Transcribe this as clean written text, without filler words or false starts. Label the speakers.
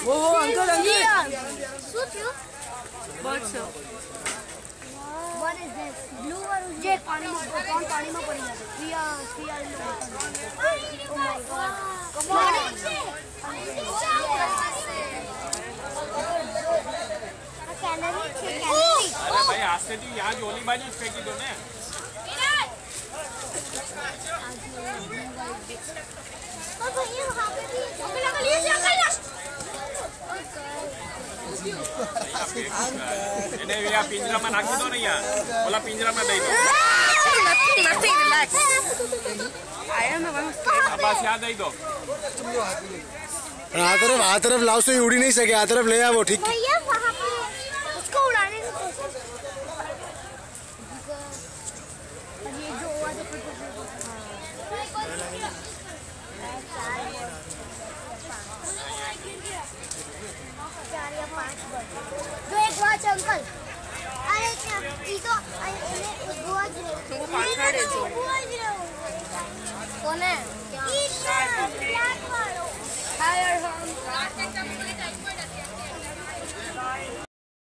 Speaker 1: वो uncle
Speaker 2: bird show
Speaker 3: What is this? Blue or ये पानी में पड़ी है। Three are in the water. Oh my god. Come on. Calorie.
Speaker 4: अरे भाई आज से तो यहाँ गोलीबाजी फेंकी दो ने।
Speaker 3: और भैया वहाँ पे भी
Speaker 4: इन्हें यहाँ पिंजरा में नाखी दो नहीं यार, बोला पिंजरा में दे दो।
Speaker 2: Nothing, relax. I am the one who's scared.
Speaker 4: अब बस यहाँ दे दो।
Speaker 1: आ तरफ लाओ से उड़ी नहीं सके, आ तरफ ले आ वो ठीक।
Speaker 3: भैया वहाँ पे उसको उड़ाने की कोशिश। ये जो हुआ तो चार या पांच जो एक वॉच अंकल। अरे क्या ये तो वॉच
Speaker 2: वो पाखड़ है जो।
Speaker 3: कौन है?